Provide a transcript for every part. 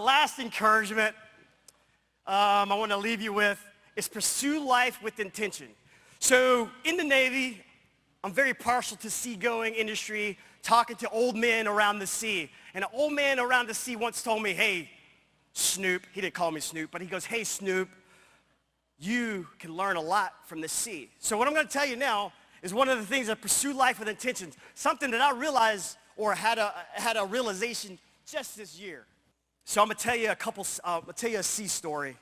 last encouragement I want to leave you with is pursue life with intention. So in the Navy, I'm very partial to seagoing industry, talking to old men around the sea. And an old man around the sea once told me, hey, Snoop, he didn't call me Snoop, but he goes, hey, Snoop, you can learn a lot from the sea. So what I'm going to tell you now is one of the things that pursue life with intentions, something that I realized or had a realization just this year. So I'm going to tell you a sea story.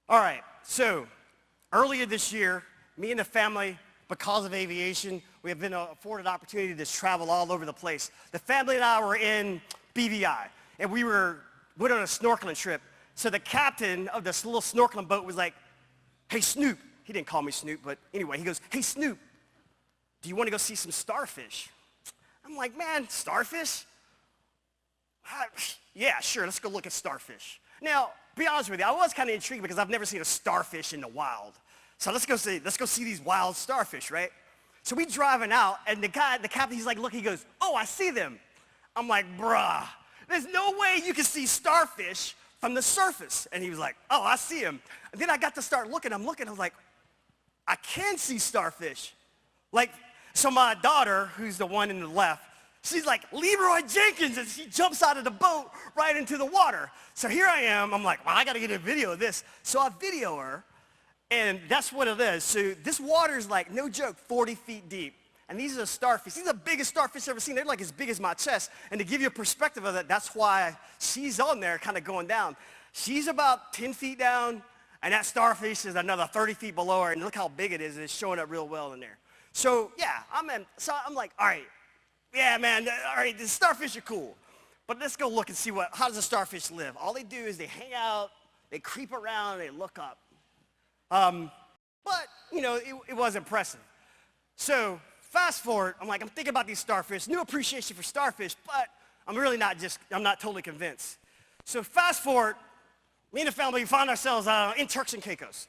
All right, so earlier this year, me and the family, because of aviation, we have been afforded opportunity to travel all over the place. The family and I were in BVI, and we went on a snorkeling trip. So the captain of this little snorkeling boat was like, hey, Snoop. He didn't call me Snoop, but anyway, he goes, hey, Snoop, do you want to go see some starfish? I'm like, man, starfish? Yeah, sure, let's go look at starfish. Now, be honest with you, I was kind of intrigued because I've never seen a starfish in the wild. So let's go see these wild starfish, right? So we driving out, and the captain, he's like, look, he goes, oh, I see them. I'm like, bruh, there's no way you can see starfish from the surface. And he was like, oh, I see them. And then I got to start looking, I was like, I can see starfish. Like, so my daughter, who's the one in the left, she's like, Leroy Jenkins, and she jumps out of the boat right into the water. So here I am, I'm like, well, I gotta get a video of this. So I video her, and that's what it is. So this water is like, no joke, 40 feet deep. And these are starfish. These are the biggest starfish I've ever seen. They're like as big as my chest. And to give you a perspective of that, that's why she's on there kind of going down. She's about 10 feet down, and that starfish is another 30 feet below her, and look how big it is, and it's showing up real well in there. So yeah, I'm like, all right, yeah, man, all right, the starfish are cool. But let's go look and see how does a starfish live? All they do is they hang out, they creep around, they look up. But, you know, it was impressive. So fast forward, I'm thinking about these starfish, new appreciation for starfish, but I'm not totally convinced. So fast forward, me and the family, we found ourselves in Turks and Caicos.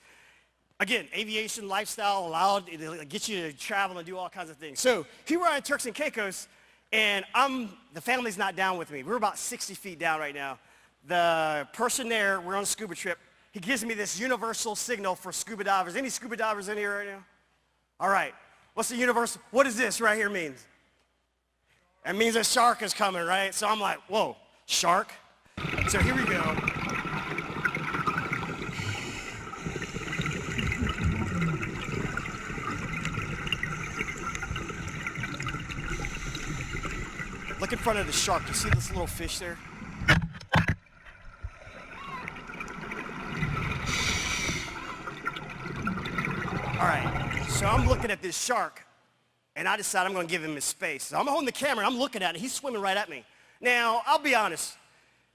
Again, aviation lifestyle allowed to get you to travel and do all kinds of things. So here we are in Turks and Caicos, and the family's not down with me. We're about 60 feet down right now. The person there, we're on a scuba trip, he gives me this universal signal for scuba divers. Any scuba divers in here right now? All right. What's the universal? What does this right here mean? It means a shark is coming, right? So I'm like, whoa, shark? So here we go. Look in front of the shark. Do you see this little fish there? All right, so I'm looking at this shark, and I decide I'm going to give him his space. So I'm holding the camera, and I'm looking at it. He's swimming right at me. Now, I'll be honest.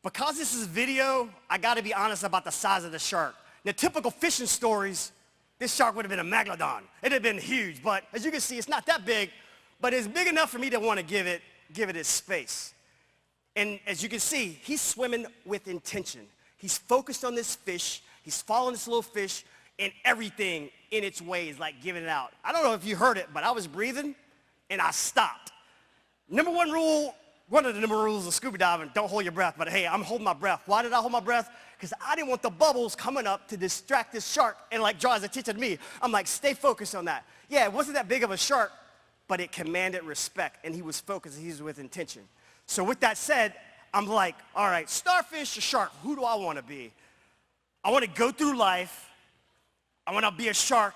Because this is video, I got to be honest about the size of the shark. Now, typical fishing stories, this shark would have been a megalodon. It would have been huge, but as you can see, it's not that big, but it's big enough for me to want to give it its space. And as you can see, he's swimming with intention. He's focused on this fish. He's following this little fish, and everything in its way is like giving it out. I don't know if you heard it, but I was breathing, and I stopped. Number one rule, one of the number rules of scuba diving, don't hold your breath. But hey, I'm holding my breath. Why did I hold my breath? Because I didn't want the bubbles coming up to distract this shark and like draw his attention to me. I'm like, stay focused on that. Yeah, it wasn't that big of a shark, but it commanded respect, and he was focused, he was with intention. So with that said, I'm like, all right, starfish or shark, who do I want to be? I want to go through life. I want to be a shark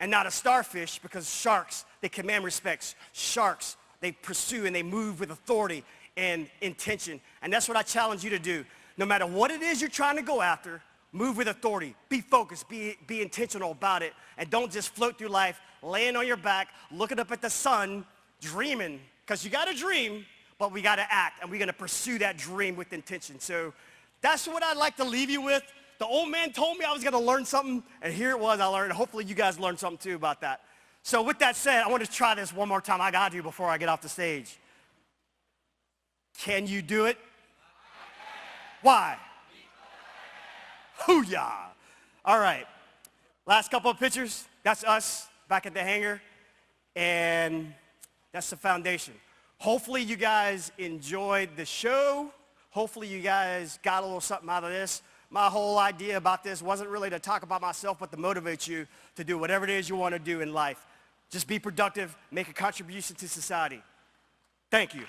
and not a starfish, because sharks, they command respect. Sharks, they pursue and they move with authority and intention. And that's what I challenge you to do. No matter what it is you're trying to go after, move with authority. Be focused. Be intentional about it. And don't just float through life, laying on your back, looking up at the sun, dreaming. Because you got to dream, but we got to act. And we're going to pursue that dream with intention. So that's what I'd like to leave you with. The old man told me I was going to learn something, and here it was, I learned. Hopefully you guys learned something too about that. So with that said, I want to try this one more time. I got to before I get off the stage. Can you do it? Why? Hoo-yah. All right. Last couple of pictures. That's us back at the hangar, and that's the foundation. Hopefully you guys enjoyed the show. Hopefully you guys got a little something out of this. My whole idea about this wasn't really to talk about myself, but to motivate you to do whatever it is you want to do in life. Just be productive, make a contribution to society. Thank you.